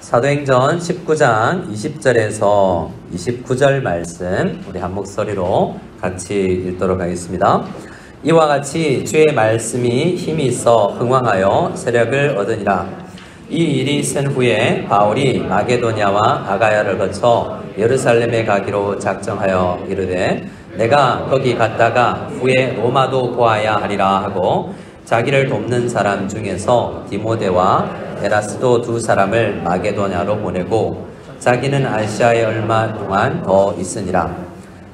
사도행전 19장 20절에서 29절 말씀 우리 한 목소리로 같이 읽도록 하겠습니다. 이와 같이 주의 말씀이 힘이 있어 흥왕하여 세력을 얻으니라. 이 일이 센 후에 바울이 마게도냐와 아가야를 거쳐 예루살렘에 가기로 작정하여 이르되 내가 거기 갔다가 후에 로마도 보아야 하리라 하고 자기를 돕는 사람 중에서 디모데와 에라스도 두 사람을 마게도냐로 보내고 자기는 아시아에 얼마 동안 더 있으니라.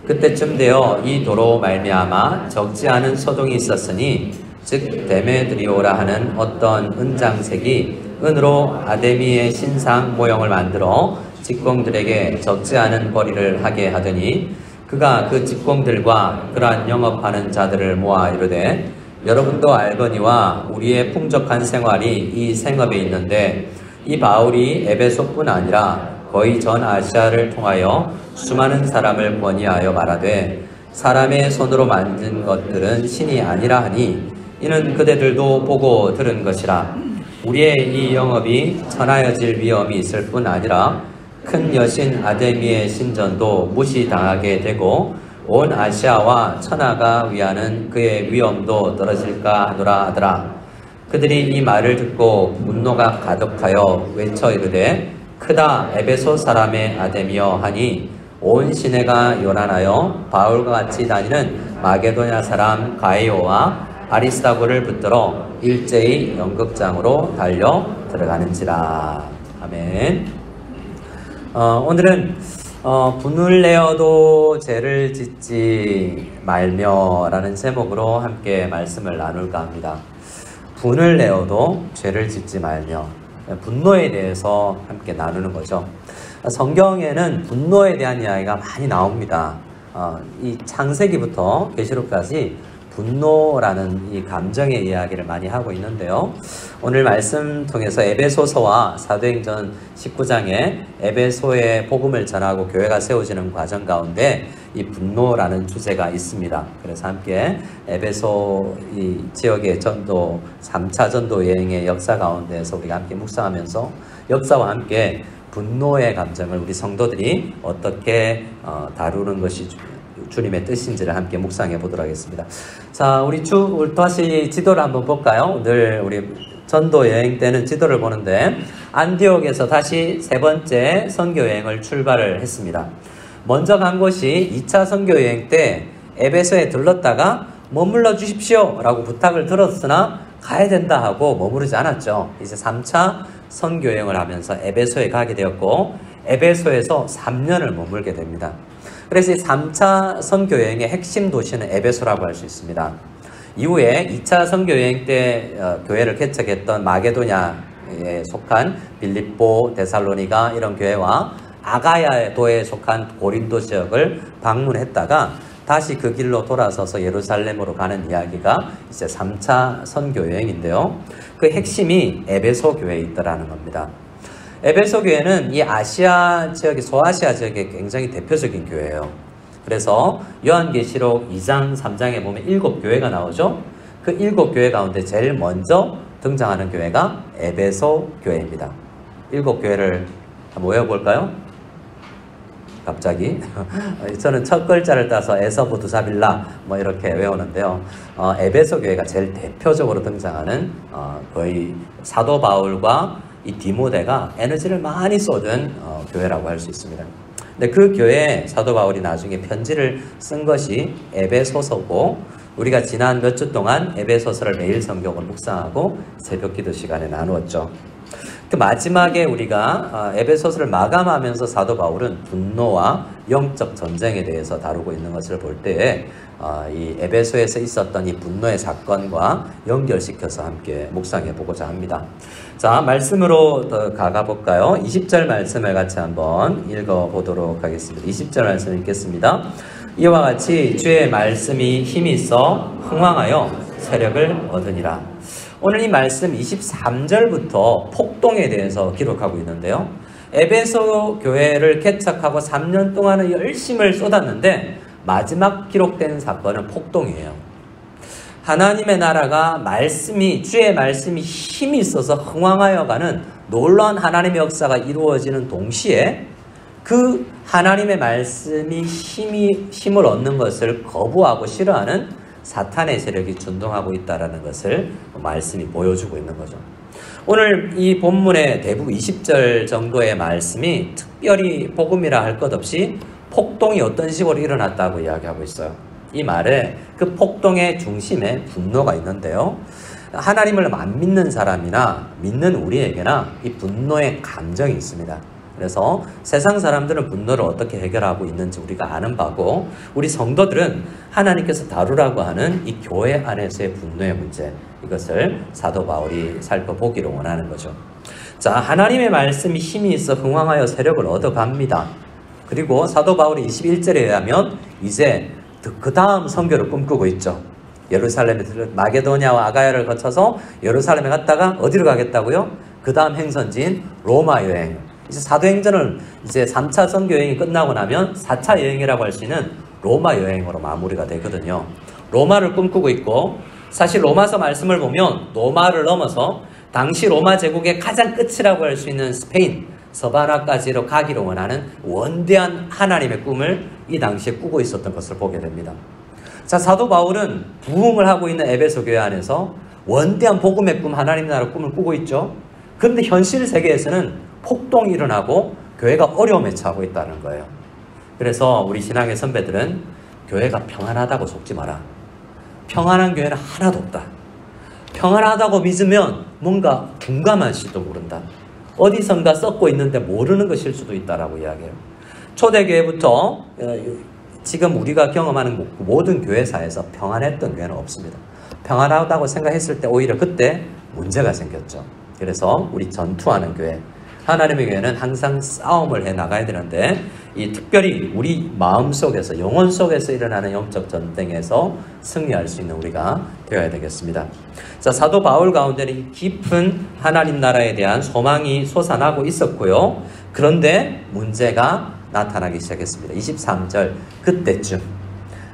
그때쯤 되어 이 도로 말미암아 적지 않은 소동이 있었으니 즉 데메드리오라 하는 어떤 은장색이 은으로 아데미의 신상 모형을 만들어 직공들에게 적지 않은 벌이를 하게 하더니 그가 그 직공들과 그러한 영업하는 자들을 모아 이르되 여러분도 알거니와 우리의 풍족한 생활이 이 생업에 있는데 이 바울이 에베소뿐 아니라 거의 전 아시아를 통하여 수많은 사람을 권위하여 말하되 사람의 손으로 만든 것들은 신이 아니라 하니 이는 그대들도 보고 들은 것이라. 우리의 이 영업이 천하여질 위험이 있을 뿐 아니라 큰 여신 아데미의 신전도 무시당하게 되고 온 아시아와 천하가 위하는 그의 위엄도 떨어질까 하노라 하더라. 그들이 이 말을 듣고 분노가 가득하여 외쳐 이르되 크다 에베소 사람의 아데미여 하니 온 시내가 요란하여 바울과 같이 다니는 마게도냐 사람 가이오와 아리스다고를 붙들어 일제히 연극장으로 달려 들어가는지라. 아멘. 오늘은 분을 내어도 죄를 짓지 말며 라는 제목으로 함께 말씀을 나눌까 합니다. 분을 내어도 죄를 짓지 말며, 분노에 대해서 함께 나누는 거죠. 성경에는 분노에 대한 이야기가 많이 나옵니다. 이 창세기부터 계시록까지 분노라는 이 감정의 이야기를 많이 하고 있는데요. 오늘 말씀 통해서 에베소서와 사도행전 19장에 에베소의 복음을 전하고 교회가 세워지는 과정 가운데 이 분노라는 주제가 있습니다. 그래서 함께 에베소 이 지역의 전도 3차 전도 여행의 역사 가운데에서 우리가 함께 묵상하면서 역사와 함께 분노의 감정을 우리 성도들이 어떻게 다루는 것이 주님의 뜻인지를 함께 묵상해 보도록 하겠습니다. 자, 우리 다시 지도를 한번 볼까요? 늘 우리 전도 여행 때는 지도를 보는데 안디옥에서 다시 세 번째 선교 여행을 출발을 했습니다. 먼저 간 곳이 2차 선교 여행 때 에베소에 들렀다가 머물러 주십시오 라고 부탁을 들었으나 가야 된다 하고 머무르지 않았죠. 이제 3차 선교 여행을 하면서 에베소에 가게 되었고 에베소에서 3년을 머물게 됩니다. 그래서 이 3차 선교여행의 핵심 도시는 에베소라고 할 수 있습니다. 이후에 2차 선교여행 때 교회를 개척했던 마게도냐에 속한 빌립보, 데살로니가 이런 교회와 아가야도에 속한 고린도 지역을 방문했다가 다시 그 길로 돌아서서 예루살렘으로 가는 이야기가 이제 3차 선교여행인데요. 그 핵심이 에베소 교회에 있더라는 겁니다. 에베소 교회는 이 아시아 지역의 소아시아 지역의 굉장히 대표적인 교회예요. 그래서 요한계시록 2장, 3장에 보면 7교회가 나오죠. 그 7교회 가운데 제일 먼저 등장하는 교회가 에베소 교회입니다. 7교회를 한번 외워볼까요? 갑자기 저는 첫 글자를 따서 에서부 두사빌라 뭐 이렇게 외우는데요. 에베소 교회가 제일 대표적으로 등장하는 거의 사도 바울과 이 디모데가 에너지를 많이 쏟은 교회라고 할 수 있습니다. 근데 그 교회에 사도 바울이 나중에 편지를 쓴 것이 에베소서고 우리가 지난 몇 주 동안 에베소서를 매일 성경을 묵상하고 새벽 기도 시간에 나누었죠. 그 마지막에 우리가 에베소서를 마감하면서 사도 바울은 분노와 영적 전쟁에 대해서 다루고 있는 것을 볼 때에 이 에베소에서 있었던 이 분노의 사건과 연결시켜서 함께 묵상해 보고자 합니다. 자, 말씀으로 더 가볼까요? 20절 말씀을 같이 한번 읽어보도록 하겠습니다. 20절 말씀 읽겠습니다. 이와 같이 주의 말씀이 힘이 있어 흥왕하여 세력을 얻으니라. 오늘 이 말씀 23절부터 폭동에 대해서 기록하고 있는데요. 에베소 교회를 개척하고 3년 동안은 열심을 쏟았는데 마지막 기록된 사건은 폭동이에요. 하나님의 나라가 주의 말씀이 힘이 있어서 흥왕하여 가는 놀라운 하나님의 역사가 이루어지는 동시에 그 하나님의 말씀이 힘을 얻는 것을 거부하고 싫어하는 사탄의 세력이 준동하고 있다는 것을 말씀이 보여주고 있는 거죠. 오늘 이 본문의 대부분 20절 정도의 말씀이 특별히 복음이라 할 것 없이 폭동이 어떤 식으로 일어났다고 이야기하고 있어요. 이 말에 그 폭동의 중심에 분노가 있는데요. 하나님을 안 믿는 사람이나 믿는 우리에게나 이 분노의 감정이 있습니다. 그래서 세상 사람들은 분노를 어떻게 해결하고 있는지 우리가 아는 바고, 우리 성도들은 하나님께서 다루라고 하는 이 교회 안에서의 분노의 문제, 이것을 사도 바울이 살펴보기를 원하는 거죠. 자, 하나님의 말씀이 힘이 있어 흥왕하여 세력을 얻어갑니다. 그리고 사도 바울이 21절에 의하면 이제 그 다음 선교를 꿈꾸고 있죠. 예루살렘에 마게도냐와 아가야를 거쳐서 예루살렘에 갔다가 어디로 가겠다고요? 그 다음 행선지인 로마 여행. 이제 사도행전은 이제 3차 선교 여행이 끝나고 나면 4차 여행이라고 할 수 있는 로마 여행으로 마무리가 되거든요. 로마를 꿈꾸고 있고, 사실 로마서 말씀을 보면 로마를 넘어서 당시 로마 제국의 가장 끝이라고 할 수 있는 스페인 서바나까지로 가기를 원하는 원대한 하나님의 꿈을 이 당시에 꾸고 있었던 것을 보게 됩니다. 자, 사도 바울은 부흥을 하고 있는 에베소 교회 안에서 원대한 복음의 꿈, 하나님 나라 꿈을 꾸고 있죠. 그런데 현실 세계에서는 폭동이 일어나고 교회가 어려움에 처하고 있다는 거예요. 그래서 우리 신앙의 선배들은 교회가 평안하다고 속지 마라. 평안한 교회는 하나도 없다. 평안하다고 믿으면 뭔가 둔감할지도 모른다. 어디선가 썩고 있는데 모르는 것일 수도 있다라고 이야기해요. 초대교회부터 지금 우리가 경험하는 모든 교회사에서 평안했던 교회는 없습니다. 평안하다고 생각했을 때 오히려 그때 문제가 생겼죠. 그래서 우리 전투하는 교회, 하나님의 교회는 항상 싸움을 해나가야 되는데, 이 특별히 우리 마음속에서, 영혼 속에서 일어나는 영적 전쟁에서 승리할 수 있는 우리가 되어야 되겠습니다. 자, 사도 바울 가운데는 깊은 하나님 나라에 대한 소망이 솟아나고 있었고요. 그런데 문제가 나타나기 시작했습니다. 23절, 그때쯤.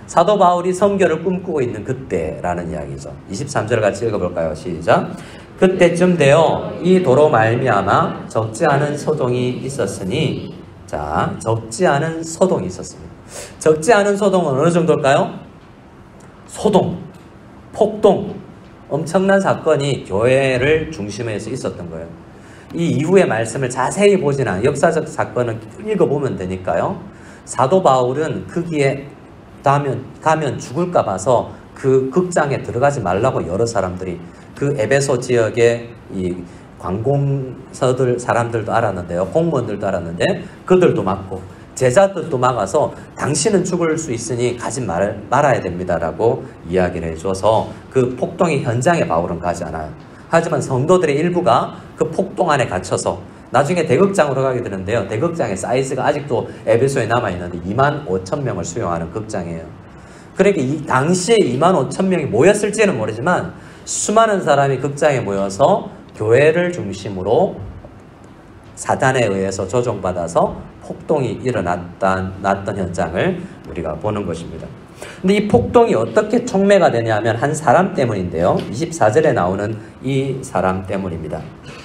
사도 바울이 선교를 꿈꾸고 있는 그때라는 이야기죠. 23절 같이 읽어볼까요? 시작. 그때쯤 되어 이 도로 말미암아 적지 않은 소동이 있었으니, 자, 적지 않은 소동이 있었습니다. 적지 않은 소동은 어느 정도일까요? 소동, 폭동, 엄청난 사건이 교회를 중심에서 있었던 거예요. 이 이후의 말씀을 자세히 보진 않아요. 역사적 사건을 읽어보면 되니까요. 사도 바울은 거기에 가면 죽을까 봐서 그 극장에 들어가지 말라고 여러 사람들이, 그 에베소 지역의 이 관공서들 사람들도 알았는데요. 공무원들도 알았는데 그들도 막고 제자들도 막아서 당신은 죽을 수 있으니 가지 말아야 됩니다라고 이야기를 해줘서 그 폭동의 현장에 바울은 가지 않아요. 하지만 성도들의 일부가 그 폭동 안에 갇혀서 나중에 대극장으로 가게 되는데요. 대극장의 사이즈가 아직도 에베소에 남아있는데 25,000명을 수용하는 극장이에요. 그러니까 이 당시에 25,000명이 모였을지는 모르지만 수많은 사람이 극장에 모여서 교회를 중심으로 사단에 의해서 조종받아서 폭동이 일어났던 현장을 우리가 보는 것입니다. 근데 이 폭동이 어떻게 촉매가 되냐면 한 사람 때문인데요. 24절에 나오는 이 사람 때문입니다.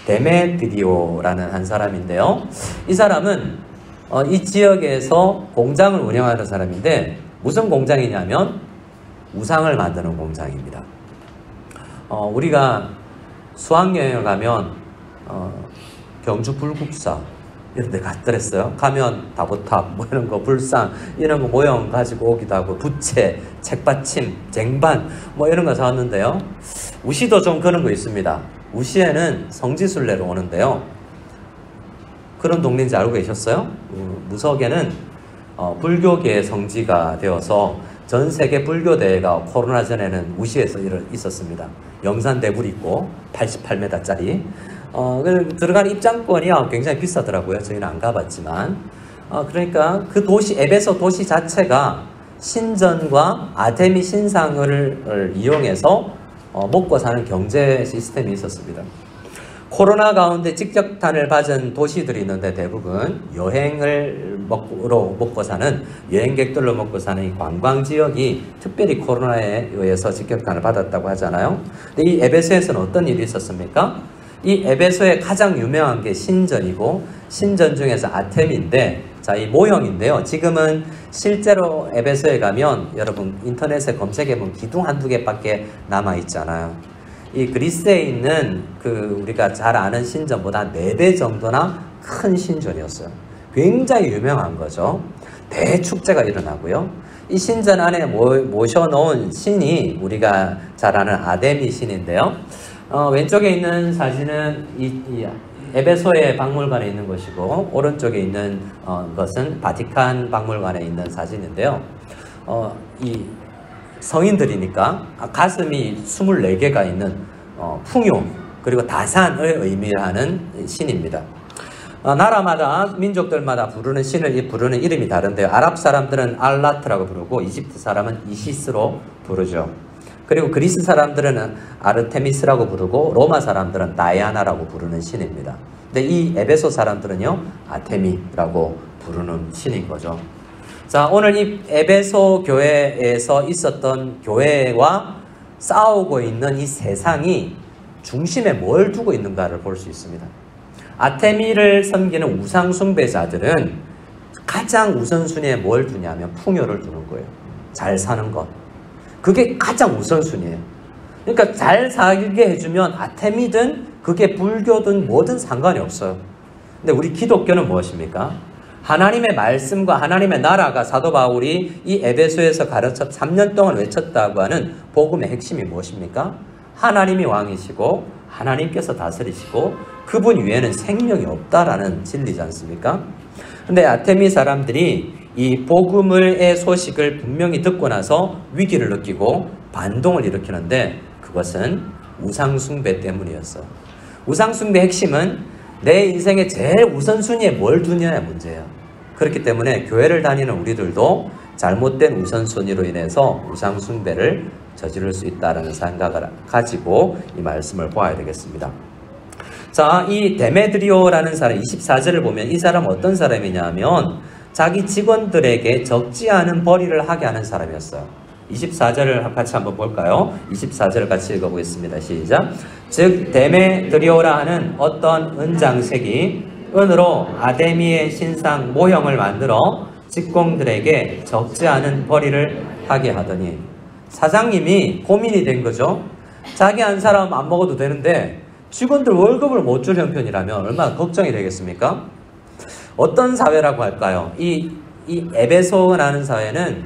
데메드리오라는 한 사람인데요. 이 사람은 이 지역에서 공장을 운영하는 사람인데, 무슨 공장이냐면 우상을 만드는 공장입니다. 우리가 수학여행을 가면 경주 불국사 이런 데 갔더랬어요. 가면 다보탑 뭐 이런 거, 불상 이런 거 모형 가지고 오기도 하고, 부채, 책받침, 쟁반 뭐 이런 거 사왔는데요. 우시도 좀 그런 거 있습니다. 우시에는 성지순례로 오는데요. 그런 동네인지 알고 계셨어요? 무석에는 불교계의 성지가 되어서 전 세계 불교대회가 코로나 전에는 우시에서 있었습니다. 영산대불 있고 88m짜리. 들어가는 입장권이 굉장히 비싸더라고요. 저희는 안 가봤지만. 그러니까 그 도시, 에베소 도시 자체가 신전과 아테미 신상을 이용해서 먹고 사는 경제 시스템이 있었습니다. 코로나 가운데 직격탄을 맞은 도시들이 있는데 대부분 여행을 먹고 사는, 여행객들로 먹고 사는 이 관광지역이 특별히 코로나에 의해서 직격탄을 받았다고 하잖아요. 근데 이 에베소에서는 어떤 일이 있었습니까? 이 에베소의 가장 유명한 게 신전이고 신전 중에서 아테미인데 자, 이 모형인데요. 지금은 실제로 에베소에 가면 여러분 인터넷에 검색해보면 기둥 한두 개밖에 남아있잖아요. 이 그리스에 있는 우리가 잘 아는 신전보다 4배 정도나 큰 신전이었어요. 굉장히 유명한 거죠. 대축제가 일어나고요. 이 신전 안에 모셔놓은 신이 우리가 잘 아는 아데미 신인데요. 왼쪽에 있는 사진은 이 에베소의 박물관에 있는 것이고 오른쪽에 있는 것은 바티칸 박물관에 있는 사진인데요. 이 성인들이니까 가슴이 24개가 있는 풍요 그리고 다산을 의미하는 신입니다. 나라마다 민족들마다 부르는 신을 부르는 이름이 다른데요. 아랍 사람들은 알라트라고 부르고 이집트 사람은 이시스로 부르죠. 그리고 그리스 사람들은 아르테미스라고 부르고 로마 사람들은 다이아나라고 부르는 신입니다. 근데 이 에베소 사람들은요 아테미라고 부르는 신인 거죠. 자, 오늘 이 에베소 교회에서 있었던 교회와 싸우고 있는 이 세상이 중심에 뭘 두고 있는가를 볼 수 있습니다. 아테미를 섬기는 우상 숭배자들은 가장 우선순위에 뭘 두냐면 풍요를 두는 거예요. 잘 사는 것. 그게 가장 우선순위예요. 그러니까 잘 살게 해주면 아테미든 그게 불교든 뭐든 상관이 없어요. 근데 우리 기독교는 무엇입니까? 하나님의 말씀과 하나님의 나라가 사도 바울이 이 에베소에서 가르쳐 3년 동안 외쳤다고 하는 복음의 핵심이 무엇입니까? 하나님이 왕이시고 하나님께서 다스리시고 그분 위에는 생명이 없다라는 진리지 않습니까? 근데 아테미 사람들이 이 복음의 소식을 분명히 듣고 나서 위기를 느끼고 반동을 일으키는데 그것은 우상숭배 때문이었어요. 우상숭배의 핵심은 내 인생의 제일 우선순위에 뭘 두냐의 문제예요. 그렇기 때문에 교회를 다니는 우리들도 잘못된 우선순위로 인해서 우상숭배를 저지를 수 있다는 생각을 가지고 이 말씀을 보아야 되겠습니다. 자, 이 데메드리오라는 사람 24절을 보면 이 사람은 어떤 사람이냐면 자기 직원들에게 적지 않은 벌이를 하게 하는 사람이었어요. 24절을 같이 한번 볼까요? 24절 같이 읽어보겠습니다. 시작. 즉 데메드리오라 하는 어떤 은장색이 은으로 아데미의 신상 모형을 만들어 직공들에게 적지 않은 벌이를 하게 하더니 사장님이 고민이 된 거죠. 자기 한 사람 안 먹어도 되는데 직원들 월급을 못 줄 형편이라면 얼마나 걱정이 되겠습니까? 어떤 사회라고 할까요? 이 에베소라는 사회는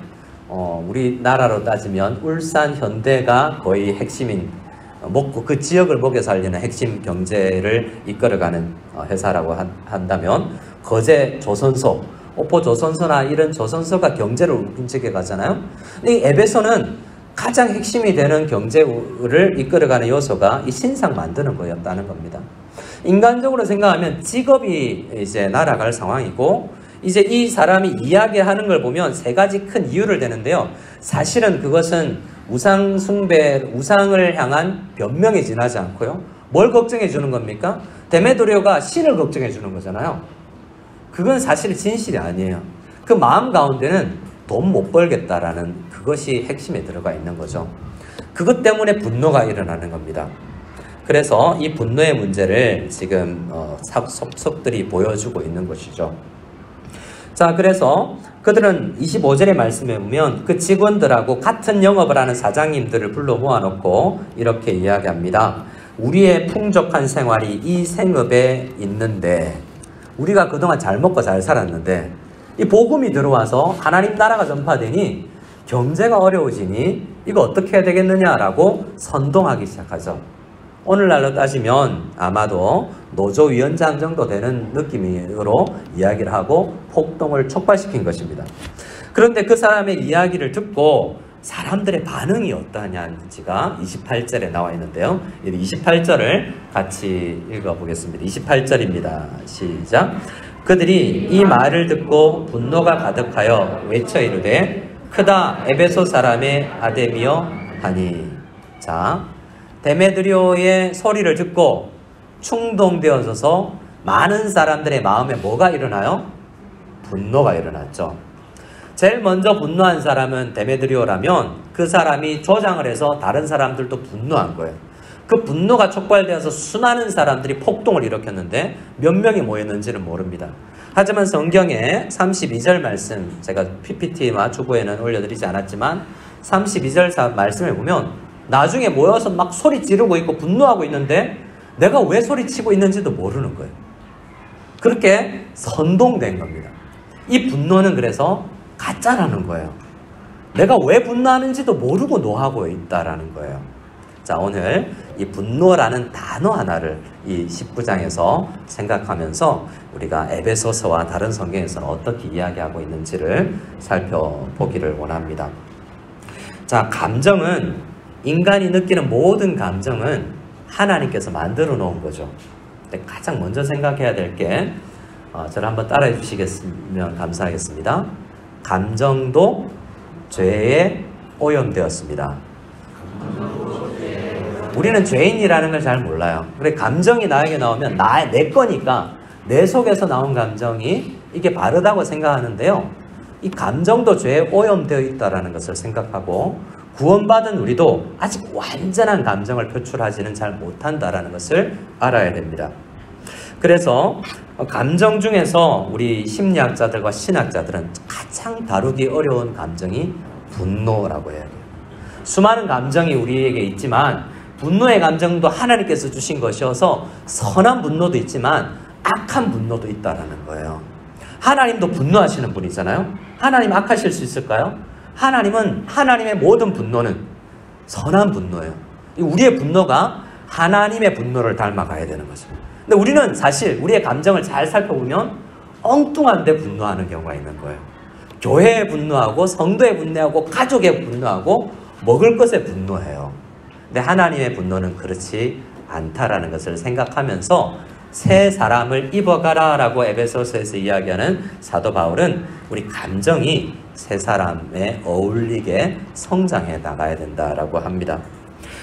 우리나라로 따지면 울산 현대가 거의 핵심인 먹고 그 지역을 먹여 살리는 핵심 경제를 이끌어가는 회사라고 한다면 거제 조선소, 오포 조선소나 이런 조선소가 경제를 움직여 가잖아요. 이 에베소는 가장 핵심이 되는 경제를 이끌어가는 요소가 이 신상 만드는 거였다는 겁니다. 인간적으로 생각하면 직업이 이제 날아갈 상황이고 이제 이 사람이 이야기하는 걸 보면 3가지 큰 이유를 대는데요. 사실은 그것은 우상 숭배, 우상을 향한 변명에 지나지 않고요. 뭘 걱정해 주는 겁니까? 데메드리오가 신을 걱정해 주는 거잖아요. 그건 사실 진실이 아니에요. 그 마음 가운데는 돈 못 벌겠다라는 그것이 핵심에 들어가 있는 거죠. 그것 때문에 분노가 일어나는 겁니다. 그래서 이 분노의 문제를 지금 속속들이 보여주고 있는 것이죠. 자, 그래서 그들은 25절의 말씀에 보면 그 직원들하고 같은 영업을 하는 사장님들을 불러 모아놓고 이렇게 이야기합니다. 우리의 풍족한 생활이 이 생업에 있는데 우리가 그동안 잘 먹고 잘 살았는데 이 복음이 들어와서 하나님 나라가 전파되니 경제가 어려워지니 이거 어떻게 해야 되겠느냐라고 선동하기 시작하죠. 오늘날로 따지면 아마도 노조위원장 정도 되는 느낌으로 이야기를 하고 폭동을 촉발시킨 것입니다. 그런데 그 사람의 이야기를 듣고 사람들의 반응이 어떠냐는지가 28절에 나와 있는데요. 28절을 같이 읽어보겠습니다. 28절입니다. 시작. 그들이 이 말을 듣고 분노가 가득하여 외쳐 이르되 크다 에베소 사람의 아데미여 하니. 자, 데메드리오의 소리를 듣고 충동되어져서 많은 사람들의 마음에 뭐가 일어나요? 분노가 일어났죠. 제일 먼저 분노한 사람은 데메드리오라면 그 사람이 조장을 해서 다른 사람들도 분노한 거예요. 그 분노가 촉발되어서 수많은 사람들이 폭동을 일으켰는데 몇 명이 모였는지는 모릅니다. 하지만 성경의 32절 말씀, 제가 PPT와 주보에는 올려드리지 않았지만 32절 말씀에 보면 나중에 모여서 막 소리 지르고 있고 분노하고 있는데 내가 왜 소리치고 있는지도 모르는 거예요. 그렇게 선동된 겁니다. 이 분노는 그래서 가짜라는 거예요. 내가 왜 분노하는지도 모르고 노하고 있다라는 거예요. 자, 오늘 이 분노라는 단어 하나를 이 19장에서 생각하면서 우리가 에베소서와 다른 성경에서는 어떻게 이야기하고 있는지를 살펴보기를 원합니다. 자, 감정은, 인간이 느끼는 모든 감정은 하나님께서 만들어 놓은 거죠. 근데 가장 먼저 생각해야 될 게, 저를 한번 따라해 주시겠으면 감사하겠습니다. 감정도 죄에 오염되었습니다. 우리는 죄인이라는 걸 잘 몰라요. 그래, 감정이 나에게 나오면 내 거니까 내 속에서 나온 감정이 이게 바르다고 생각하는데요. 이 감정도 죄에 오염되어 있다는 것을 생각하고 구원받은 우리도 아직 완전한 감정을 표출하지는 잘 못한다는 것을 알아야 됩니다. 그래서 감정 중에서 우리 심리학자들과 신학자들은 가장 다루기 어려운 감정이 분노라고 해야 돼요. 수많은 감정이 우리에게 있지만 분노의 감정도 하나님께서 주신 것이어서 선한 분노도 있지만 악한 분노도 있다는 거예요. 하나님도 분노하시는 분이잖아요. 하나님 악하실 수 있을까요? 하나님의 모든 분노는 선한 분노예요. 우리의 분노가 하나님의 분노를 닮아가야 되는 거죠. 근데 우리는 사실 우리의 감정을 잘 살펴보면 엉뚱한데 분노하는 경우가 있는 거예요. 교회에 분노하고 성도에 분노하고 가족에 분노하고 먹을 것에 분노해요. 근데 하나님의 분노는 그렇지 않다라는 것을 생각하면서 새 사람을 입어가라 라고 에베소서에서 이야기하는 사도 바울은 우리 감정이 새 사람에 어울리게 성장해 나가야 된다라고 합니다.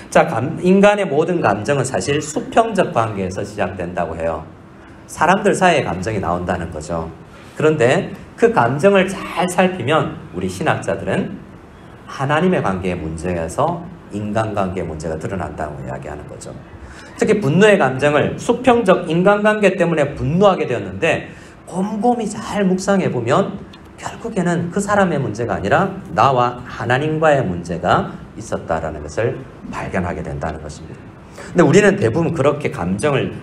자, 인간의 모든 감정은 사실 수평적 관계에서 시작된다고 해요. 사람들 사이에 감정이 나온다는 거죠. 그런데 그 감정을 잘 살피면 우리 신학자들은 하나님의 관계의 문제에서 인간관계의 문제가 드러난다고 이야기하는 거죠. 특히 분노의 감정을 수평적 인간관계 때문에 분노하게 되었는데 곰곰이 잘 묵상해보면 결국에는 그 사람의 문제가 아니라 나와 하나님과의 문제가 있었다라는 것을 발견하게 된다는 것입니다. 근데 우리는 대부분 그렇게 감정을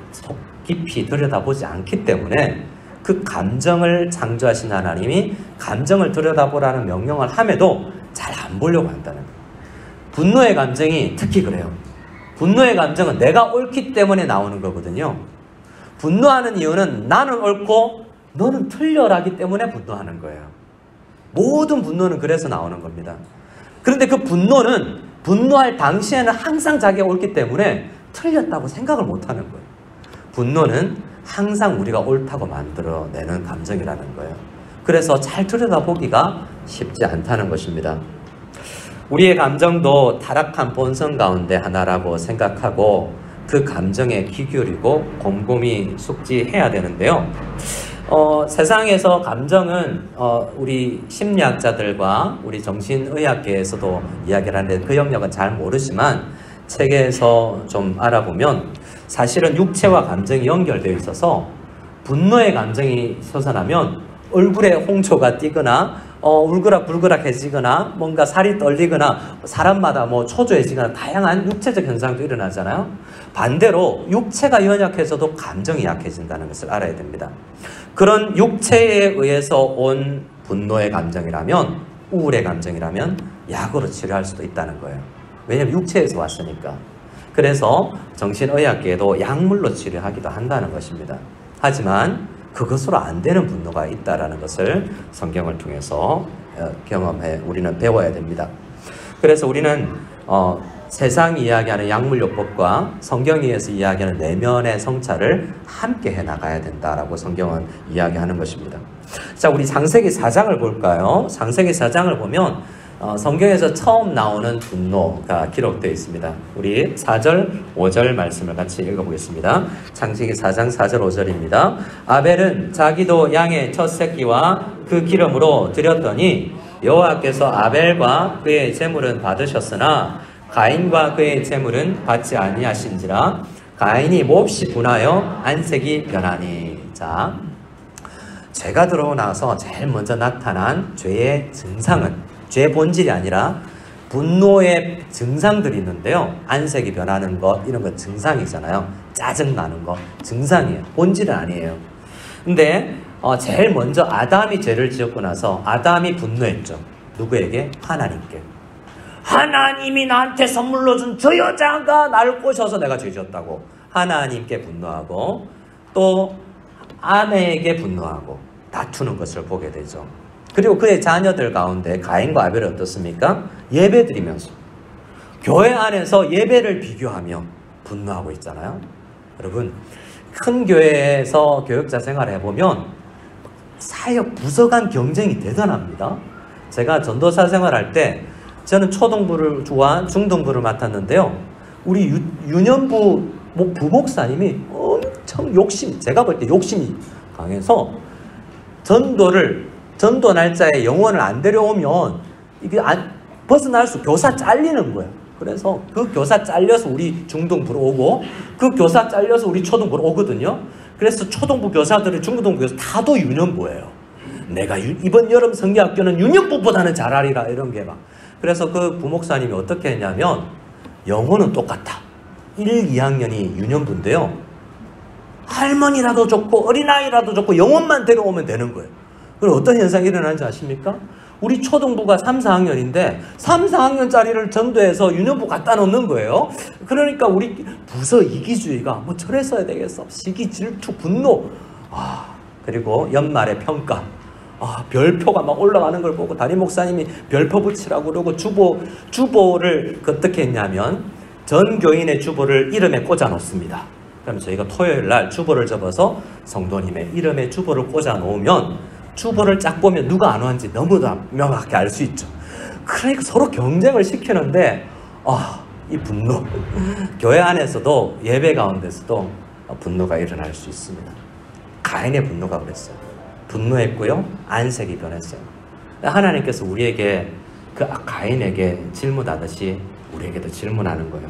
깊이 들여다보지 않기 때문에 그 감정을 창조하신 하나님이 감정을 들여다보라는 명령을 함에도 잘 안 보려고 한다는 거예요. 분노의 감정이 특히 그래요. 분노의 감정은 내가 옳기 때문에 나오는 거거든요. 분노하는 이유는 나는 옳고 너는 틀려라기 때문에 분노하는 거예요. 모든 분노는 그래서 나오는 겁니다. 그런데 그 분노는 분노할 당시에는 항상 자기가 옳기 때문에 틀렸다고 생각을 못하는 거예요. 분노는 항상 우리가 옳다고 만들어내는 감정이라는 거예요. 그래서 잘 들여다보기가 쉽지 않다는 것입니다. 우리의 감정도 타락한 본성 가운데 하나라고 생각하고 그 감정에 귀 기울이고 곰곰이 숙지해야 되는데요. 세상에서 감정은 우리 심리학자들과 우리 정신의학계에서도 이야기를 하는데 그 영역은 잘 모르지만 책에서 좀 알아보면 사실은 육체와 감정이 연결되어 있어서 분노의 감정이 솟아나면 얼굴에 홍초가 띄거나 울그락불그락해지거나 뭔가 살이 떨리거나 사람마다 초조해지거나 다양한 육체적 현상도 일어나잖아요. 반대로 육체가 연약해서도 감정이 약해진다는 것을 알아야 됩니다. 그런 육체에 의해서 온 분노의 감정이라면, 우울의 감정이라면 약으로 치료할 수도 있다는 거예요. 왜냐하면 육체에서 왔으니까. 그래서 정신의학계에도 약물로 치료하기도 한다는 것입니다. 하지만 그것으로 안 되는 분노가 있다는 것을 성경을 통해서 우리는 배워야 됩니다. 그래서 우리는 세상이 이야기하는 약물요법과 성경에서 이야기하는 내면의 성찰을 함께 해나가야 된다라고 성경은 이야기하는 것입니다. 자, 우리 창세기 4장을 볼까요? 창세기 4장을 보면 성경에서 처음 나오는 분노가 기록되어 있습니다. 우리 4절, 5절 말씀을 같이 읽어보겠습니다. 창세기 4장 4절, 5절입니다. 아벨은 자기도 양의 첫 새끼와 그 기름으로 드렸더니 여호와께서 아벨과 그의 제물은 받으셨으나 가인과 그의 재물은 받지 아니하신지라 가인이 몹시 분하여 안색이 변하니. 자, 죄가 들어오고 나서 제일 먼저 나타난 죄의 증상은, 죄의 본질이 아니라 분노의 증상들이 있는데요. 안색이 변하는 것, 이런 건 증상이잖아요. 짜증나는 거 증상이에요. 본질은 아니에요. 근데 제일 먼저 아담이 죄를 지었고 나서 아담이 분노했죠. 누구에게? 하나님께. 하나님이 나한테 선물로 준 저 여자가 나를 꼬셔서 내가 죄 지었다고 하나님께 분노하고, 또 아내에게 분노하고 다투는 것을 보게 되죠. 그리고 그의 자녀들 가운데 가인과 아벨이 어떻습니까? 예배 드리면서 교회 안에서 예배를 비교하며 분노하고 있잖아요. 여러분, 큰 교회에서 교역자 생활을 해보면 사역 부서 간 경쟁이 대단합니다. 제가 전도사 생활할 때 저는 초등부와 중등부를 맡았는데요. 우리 유년부 부목사님이 엄청 제가 볼 때 욕심이 강해서 전도 날짜에 영혼을 안 데려오면 이게 벗어날 수, 교사 잘리는 거예요. 그래서 그 교사 잘려서 우리 중등부로 오고 그 교사 잘려서 우리 초등부로 오거든요. 그래서 초등부 교사들이 중등부 교사 다도 유년부예요. 내가 이번 여름 성경학교는 유년부보다는 잘하리라, 이런 게 막. 그래서 그 부목사님이 어떻게 했냐면 영어는 똑같아. 1, 2학년이 유년부인데요. 할머니라도 좋고 어린아이라도 좋고 영혼만 데려오면 되는 거예요. 그럼 어떤 현상이 일어나는지 아십니까? 우리 초등부가 3, 4학년인데 3, 4학년짜리를 전도해서 유년부 갖다 놓는 거예요. 그러니까 우리 부서 이기주의가 뭐 저랬어야 되겠어. 시기, 질투, 분노. 그리고 연말에 평가. 별표가 막 올라가는 걸 보고 담임 목사님이 별표 붙이라고 그러고 주보를 어떻게 했냐면 전 교인의 주보를 이름에 꽂아 놓습니다. 그럼 저희가 토요일 날 주보를 접어서 성도님의 이름에 주보를 꽂아 놓으면 주보를 쫙 보면 누가 안 왔는지 너무 명확하게 알 수 있죠. 그러니까 서로 경쟁을 시키는데 이 분노, 교회 안에서도 예배 가운데서도 분노가 일어날 수 있습니다. 가인의 분노가 그랬어요. 분노했고요, 안색이 변했어요. 하나님께서 우리에게 그 가인에게 질문하듯이 우리에게도 질문하는 거예요.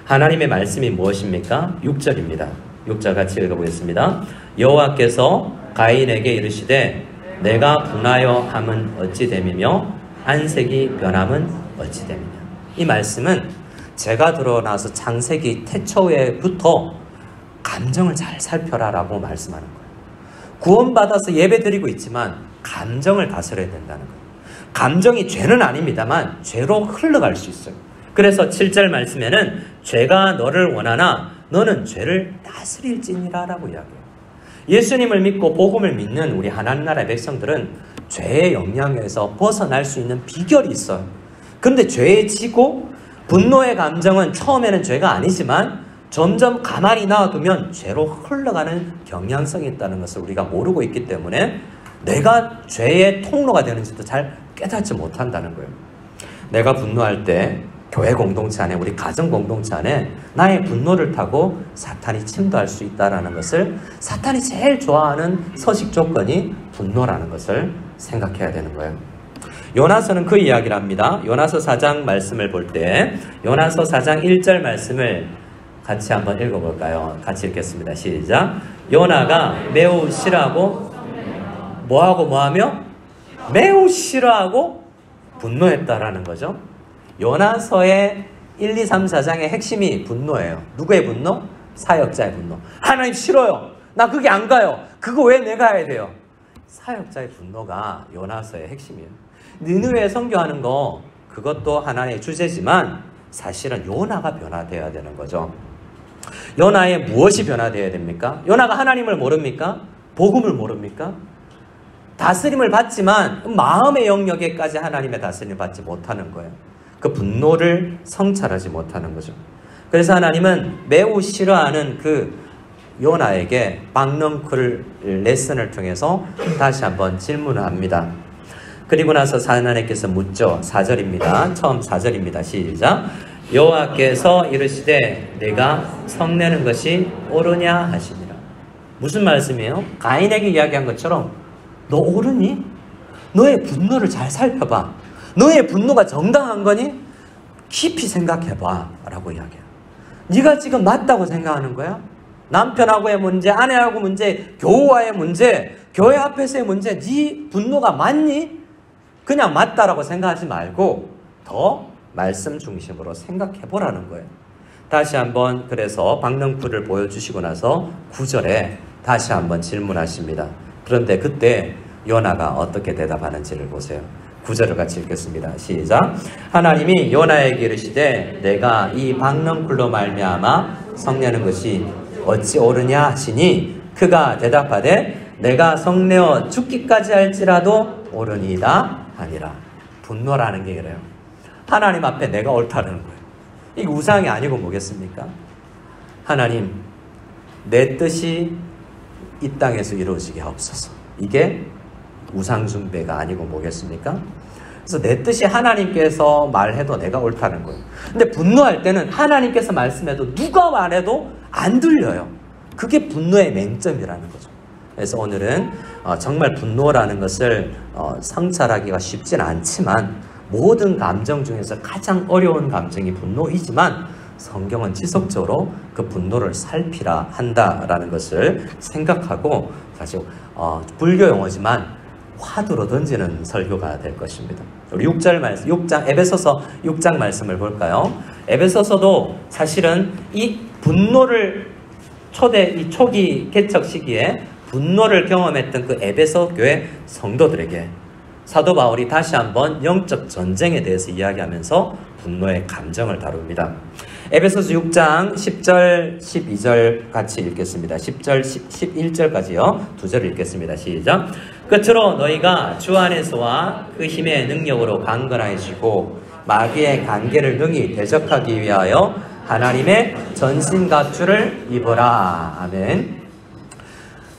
하나님의 말씀이 무엇입니까? 6절입니다. 6절 같이 읽어보겠습니다. 여호와께서 가인에게 이르시되 내가 분하여 함은 어찌 됨이며 안색이 변함은 어찌 됨이냐. 이 말씀은 죄가 드러나서 창세기 태초에부터 감정을 잘 살펴라 라고 말씀하는 거예요. 구원받아서 예배드리고 있지만 감정을 다스려야 된다는 거예요. 감정이 죄는 아닙니다만 죄로 흘러갈 수 있어요. 그래서 7절 말씀에는 죄가 너를 원하나 너는 죄를 다스릴지니라 라고 이야기해요. 예수님을 믿고 복음을 믿는 우리 하나님 나라의 백성들은 죄의 영향에서 벗어날 수 있는 비결이 있어요. 그런데 죄에 지고 분노의 감정은 처음에는 죄가 아니지만 점점 가만히 놔두면 죄로 흘러가는 경향성이 있다는 것을 우리가 모르고 있기 때문에 내가 죄의 통로가 되는지도 잘 깨닫지 못한다는 거예요. 내가 분노할 때 교회 공동체 안에, 우리 가정 공동체 안에 나의 분노를 타고 사탄이 침도할 수 있다는 것을, 사탄이 제일 좋아하는 서식 조건이 분노라는 것을 생각해야 되는 거예요. 요나서는 그 이야기를 합니다. 요나서 4장 말씀을 볼 때 요나서 4장 1절 말씀을 같이 한번 읽어볼까요? 같이 읽겠습니다. 시작. 요나가 매우 싫어하고 뭐하며? 매우 싫어하고 분노했다라는 거죠. 요나서의 1, 2, 3, 4장의 핵심이 분노예요. 누구의 분노? 사역자의 분노. 하나님 싫어요. 나 그게 안 가요. 그거 왜 내가 해야 돼요? 사역자의 분노가 요나서의 핵심이에요. 니느웨에 선교하는 거 그것도 하나의 주제지만 사실은 요나가 변화되어야 되는 거죠. 요나의 무엇이 변화되어야 됩니까? 요나가 하나님을 모릅니까? 복음을 모릅니까? 다스림을 받지만 마음의 영역에까지 하나님의 다스림을 받지 못하는 거예요. 그 분노를 성찰하지 못하는 거죠. 그래서 하나님은 매우 싫어하는 그 요나에게 박넝쿨 레슨을 통해서 다시 한번 질문을 합니다. 그리고 나서 하나님께서 묻죠. 4절입니다. 처음 4절입니다. 시작. 여호와께서 이르시되 내가 성내는 것이 옳으냐 하시니라. 무슨 말씀이에요? 가인에게 이야기한 것처럼 너 옳으니? 너의 분노를 잘 살펴봐. 너의 분노가 정당한 거니? 깊이 생각해봐 라고 이야기해요. 네가 지금 맞다고 생각하는 거야? 남편하고의 문제, 아내하고 문제, 교우와의 문제, 교회 앞에서의 문제, 네 분노가 맞니? 그냥 맞다라고 생각하지 말고 더 말씀 중심으로 생각해보라는 거예요. 다시 한번 그래서 박능풀을 보여주시고 나서 9절에 다시 한번 질문하십니다. 그런데 그때 요나가 어떻게 대답하는지를 보세요. 9절을 같이 읽겠습니다. 시작. 하나님이 요나에게 이르시되 내가 이 박능풀로 말미암아 성내는 것이 어찌 옳으냐 하시니 그가 대답하되 내가 성내어 죽기까지 할지라도 옳으니이다 하니라. 분노라는 게 이래요. 하나님 앞에 내가 옳다는 거예요. 이게 우상이 아니고 뭐겠습니까? 하나님, 내 뜻이 이 땅에서 이루어지게 하옵소서. 이게 우상 숭배가 아니고 뭐겠습니까? 그래서 내 뜻이 하나님께서 말해도 내가 옳다는 거예요. 근데 분노할 때는 하나님께서 말씀해도 누가 말해도 안 들려요. 그게 분노의 맹점이라는 거죠. 그래서 오늘은 정말 분노라는 것을 성찰하기가 쉽진 않지만 모든 감정 중에서 가장 어려운 감정이 분노이지만 성경은 지속적으로 그 분노를 살피라 한다라는 것을 생각하고 사실 불교 용어지만 화두로 던지는 설교가 될 것입니다. 우리 6장 에베소서 6장 말씀을 볼까요? 에베소서도 사실은 이 분노를 이 초기 개척 시기에 분노를 경험했던 그 에베소 교회 성도들에게 사도 바울이 다시 한번 영적 전쟁에 대해서 이야기하면서 분노의 감정을 다룹니다. 에베소서 6장 10절, 12절 같이 읽겠습니다. 10절, 11절까지요. 두 절을 읽겠습니다. 시작. 끝으로 너희가 주 안에서와 그 힘의 능력으로 강건하시고 마귀의 관계를 능히 대적하기 위하여 하나님의 전신갑주를 입어라. 아멘.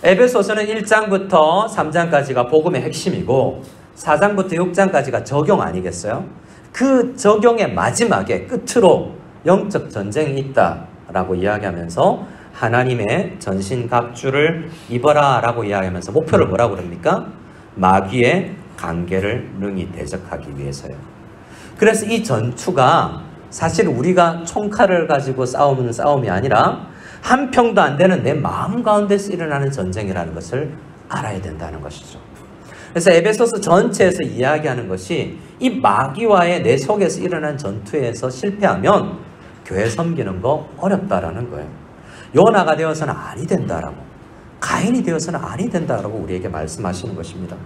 에베소서는 1장부터 3장까지가 복음의 핵심이고 4장부터 6장까지가 적용 아니겠어요? 그 적용의 마지막에 끝으로 영적 전쟁이 있다라고 이야기하면서 하나님의 전신갑주를 입어라 라고 이야기하면서 목표를 뭐라고 그럽니까? 마귀의 관계를 능히 대적하기 위해서요. 그래서 이 전투가 사실 우리가 총칼을 가지고 싸우는 싸움이 아니라 한 평도 안 되는 내 마음 가운데서 일어나는 전쟁이라는 것을 알아야 된다는 것이죠. 그래서 에베소서 전체에서 이야기하는 것이 이 마귀와의 내 속에서 일어난 전투에서 실패하면 교회 섬기는 거 어렵다라는 거예요. 요나가 되어서는 아니 된다라고, 가인이 되어서는 아니 된다라고 우리에게 말씀하시는 것입니다.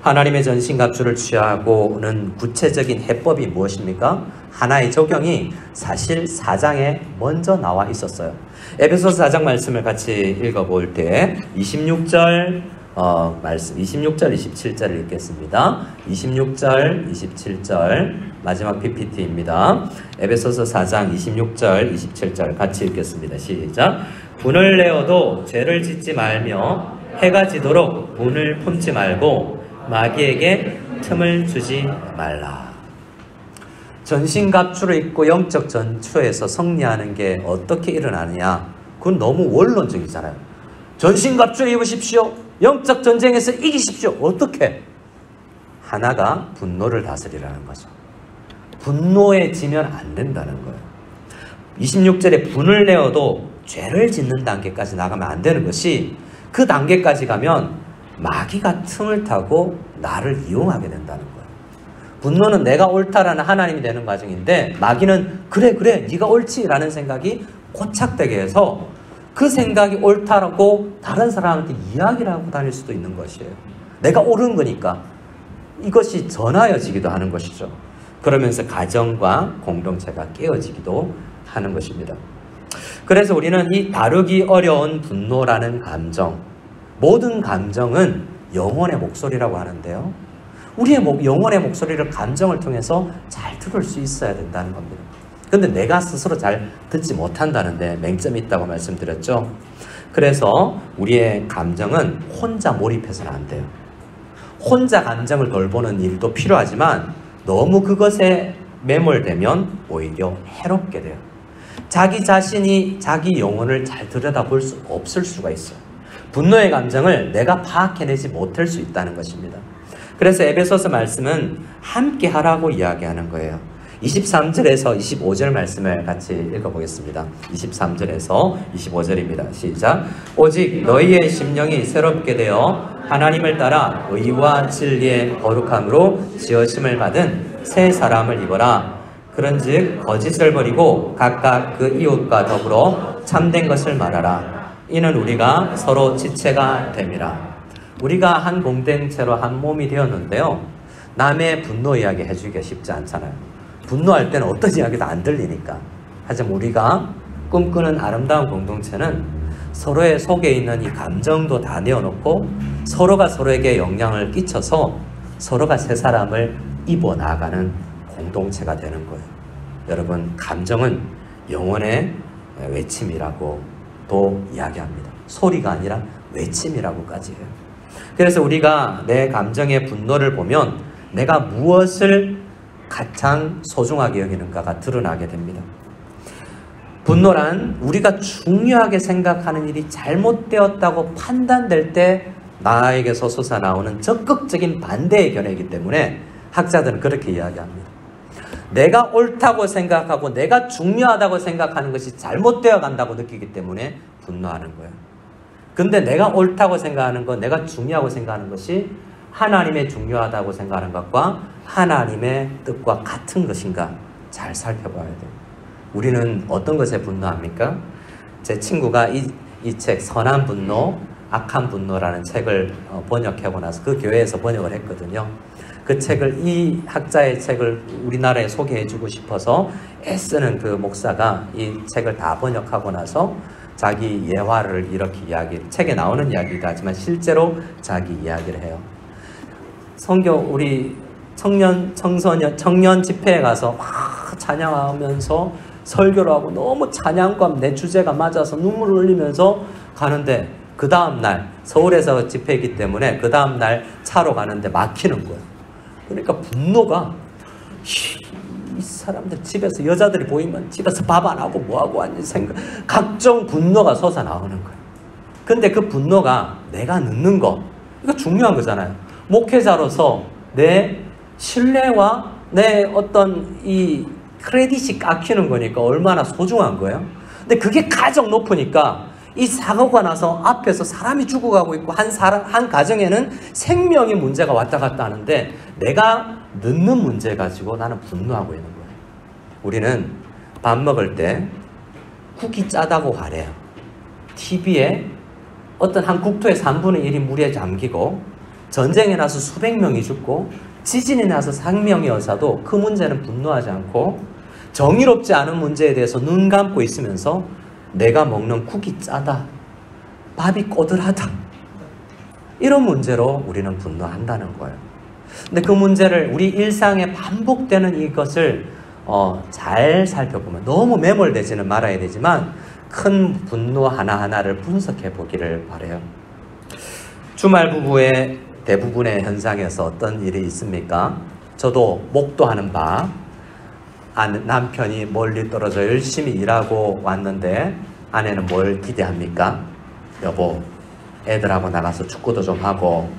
하나님의 전신갑주를 취하고는 구체적인 해법이 무엇입니까? 하나의 적용이 사실 4장에 먼저 나와 있었어요. 에베소서 4장 말씀을 같이 읽어볼 때 26절 말씀 26절 27절을 읽겠습니다. 26절 27절 마지막 PPT입니다. 에베소서 4장 26절 27절 같이 읽겠습니다. 시작. 분을 내어도 죄를 짓지 말며 해가 지도록 분을 품지 말고 마귀에게 틈을 주지 말라. 전신갑주를 입고 영적 전투에서 승리하는 게 어떻게 일어나느냐? 그건 너무 원론적이잖아요. 전신갑주를 입으십시오. 영적 전쟁에서 이기십시오. 어떻게? 하나가 분노를 다스리라는 거죠. 분노에 지면 안 된다는 거예요. 26절에 분을 내어도 죄를 짓는 단계까지 나가면 안 되는 것이 그 단계까지 가면 마귀가 틈을 타고 나를 이용하게 된다는 거예요. 분노는 내가 옳다라는 하나님이 되는 과정인데 마귀는 그래 네가 옳지라는 생각이 고착되게 해서 그 생각이 옳다라고 다른 사람한테 이야기를 하고 다닐 수도 있는 것이에요. 내가 옳은 거니까 이것이 전하여지기도 하는 것이죠. 그러면서 가정과 공동체가 깨어지기도 하는 것입니다. 그래서 우리는 이 다루기 어려운 분노라는 감정, 모든 감정은 영혼의 목소리라고 하는데요. 우리의 영혼의 목소리를 감정을 통해서 잘 들을 수 있어야 된다는 겁니다. 근데 내가 스스로 잘 듣지 못한다는데 맹점이 있다고 말씀드렸죠. 그래서 우리의 감정은 혼자 몰입해서는 안 돼요. 혼자 감정을 돌보는 일도 필요하지만 너무 그것에 매몰되면 오히려 해롭게 돼요. 자기 자신이 자기 영혼을 잘 들여다볼 수 없을 수가 있어요. 분노의 감정을 내가 파악해내지 못할 수 있다는 것입니다. 그래서 에베소서 말씀은 함께 하라고 이야기하는 거예요. 23절에서 25절 말씀을 같이 읽어보겠습니다. 23절에서 25절입니다. 시작. 오직 너희의 심령이 새롭게 되어 하나님을 따라 의와 진리의 거룩함으로 지으심을 받은 새 사람을 입어라. 그런즉 거짓을 버리고 각각 그 이웃과 더불어 참된 것을 말하라. 이는 우리가 서로 지체가 됨이라. 우리가 한 공동체로 한 몸이 되었는데요, 남의 분노 이야기 해주기가 쉽지 않잖아요. 분노할 때는 어떤 이야기도 안 들리니까. 하지만 우리가 꿈꾸는 아름다운 공동체는 서로의 속에 있는 이 감정도 다 내어놓고 서로가 서로에게 영향을 끼쳐서 서로가 새 사람을 입어 나가는 공동체가 되는 거예요. 여러분, 감정은 영혼의 외침이라고 또 이야기합니다. 소리가 아니라 외침이라고까지 해요. 그래서 우리가 내 감정의 분노를 보면 내가 무엇을 가장 소중하게 여기는가가 드러나게 됩니다. 분노란 우리가 중요하게 생각하는 일이 잘못되었다고 판단될 때 나에게서 솟아나오는 적극적인 반대의 견해이기 때문에 학자들은 그렇게 이야기합니다. 내가 옳다고 생각하고 내가 중요하다고 생각하는 것이 잘못되어 간다고 느끼기 때문에 분노하는 거예요. 근데 내가 옳다고 생각하는 것, 내가 중요하고 생각하는 것이 하나님의 중요하다고 생각하는 것과 하나님의 뜻과 같은 것인가 잘 살펴봐야 돼요. 우리는 어떤 것에 분노합니까? 제 친구가 이 책 선한 분노, 악한 분노라는 책을 번역하고 나서 그 교회에서 번역을 했거든요. 그 책을, 이 학자의 책을 우리나라에 소개해주고 싶어서 애쓰는 그 목사가 이 책을 다 번역하고 나서 자기 예화를 이렇게 책에 나오는 이야기도 하지만 실제로 자기 이야기를 해요. 우리 청년 집회에 가서 막 찬양하면서 설교를 하고 너무 찬양과 내 주제가 맞아서 눈물을 흘리면서 가는데 그 다음날 서울에서 집회이기 때문에 그 다음날 차로 가는데 막히는 거예요. 그러니까 분노가 이 사람들 집에서 여자들이 보이면 집에서 밥 안 하고 뭐하고 하는 생각, 각종 분노가 솟아나오는 거예요. 근데 그 분노가 내가 늦는 거, 이거 중요한 거잖아요. 목회자로서 내 신뢰와 내 어떤 이 크레딧이 깎이는 거니까 얼마나 소중한 거예요. 근데 그게 가장 높으니까 이 사고가 나서 앞에서 사람이 죽어가고 있고 한 가정에는 생명의 문제가 왔다 갔다 하는데 내가 늦는 문제 가지고 나는 분노하고 있는 거예요. 우리는 밥 먹을 때 국이 짜다고 화래요. TV에 어떤 한 국토의 3분의 1이 물에 잠기고 전쟁에 나서 수백 명이 죽고 지진이 나서 생명이 어사도 그 문제는 분노하지 않고 정의롭지 않은 문제에 대해서 눈 감고 있으면서 내가 먹는 국이 짜다, 밥이 꼬들하다, 이런 문제로 우리는 분노한다는 거예요. 근데 그 문제를 우리 일상에 반복되는 이것을 잘 살펴보면 너무 매몰되지는 말아야 되지만 큰 분노 하나하나를 분석해 보기를 바라요. 주말 부부의 대부분의 현상에서 어떤 일이 있습니까? 저도 목도하는 바, 남편이 멀리 떨어져 열심히 일하고 왔는데 아내는 뭘 기대합니까? 여보, 애들하고 나가서 축구도 좀 하고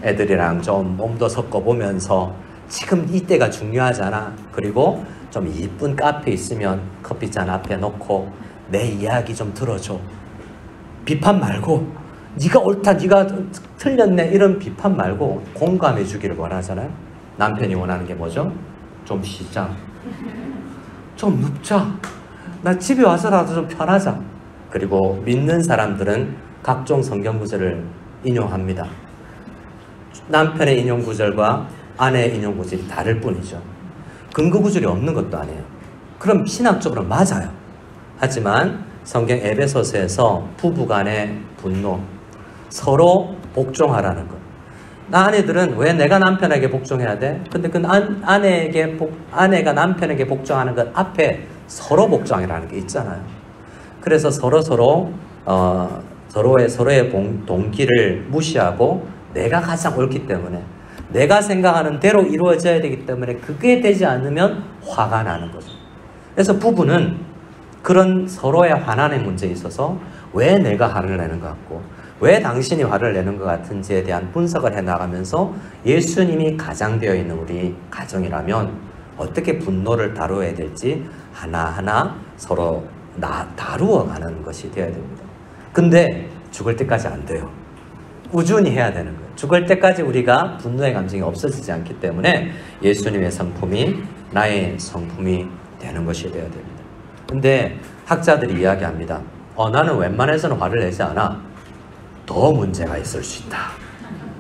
애들이랑 좀 몸도 섞어보면서 지금 이때가 중요하잖아. 그리고 좀 이쁜 카페 있으면 커피잔 앞에 놓고 내 이야기 좀 들어줘. 비판 말고 네가 옳다, 네가 틀렸네, 이런 비판 말고 공감해 주기를 원하잖아요. 남편이 원하는 게 뭐죠? 좀 쉬자, 좀 눕자, 나 집에 와서라도 좀 편하자. 그리고 믿는 사람들은 각종 성경 구절을 인용합니다. 남편의 인용 구절과 아내의 인용 구절이 다를 뿐이죠. 근거 구절이 없는 것도 아니에요. 그럼 신학적으로 맞아요. 하지만 성경 에베소서에서 부부간의 분노, 서로 복종하라는 것. 아내들은 왜 내가 남편에게 복종해야 돼? 근데 그 아내가 남편에게 복종하는 것 앞에 서로 복종이라는 게 있잖아요. 그래서 서로의 동기를 무시하고 내가 가장 옳기 때문에 내가 생각하는 대로 이루어져야 되기 때문에 그게 되지 않으면 화가 나는 거죠. 그래서 부부는 그런 서로의 화난의 문제에 있어서 왜 내가 화를 내는 것 같고 왜 당신이 화를 내는 것 같은지에 대한 분석을 해나가면서 예수님이 가장되어 있는 우리 가정이라면 어떻게 분노를 다루어야 될지 하나하나 서로 다루어 가는 것이 되어야 됩니다. 근데 죽을 때까지 안 돼요. 꾸준히 해야 되는 거예요. 죽을 때까지 우리가 분노의 감정이 없어지지 않기 때문에 예수님의 성품이 나의 성품이 되는 것이 되어야 됩니다. 근데 학자들이 이야기합니다. 나는 웬만해서는 화를 내지 않아. 더 문제가 있을 수 있다.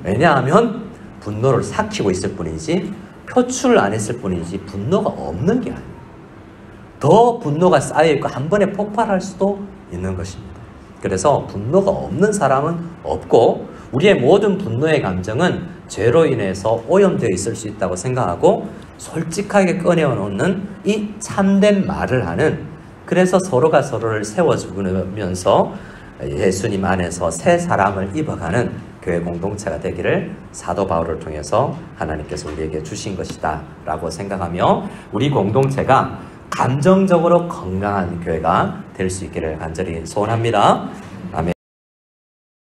왜냐하면 분노를 삭히고 있을 뿐이지 표출을 안 했을 뿐이지 분노가 없는 게 아니에요. 더 분노가 쌓여있고 한 번에 폭발할 수도 있는 것입니다. 그래서 분노가 없는 사람은 없고 우리의 모든 분노의 감정은 죄로 인해서 오염되어 있을 수 있다고 생각하고 솔직하게 꺼내놓는 이 참된 말을 하는, 그래서 서로가 서로를 세워주면서 예수님 안에서 새 사람을 입어가는 교회 공동체가 되기를 사도 바울을 통해서 하나님께서 우리에게 주신 것이다 라고 생각하며 우리 공동체가 감정적으로 건강한 교회가 될 수 있기를 간절히 소원합니다.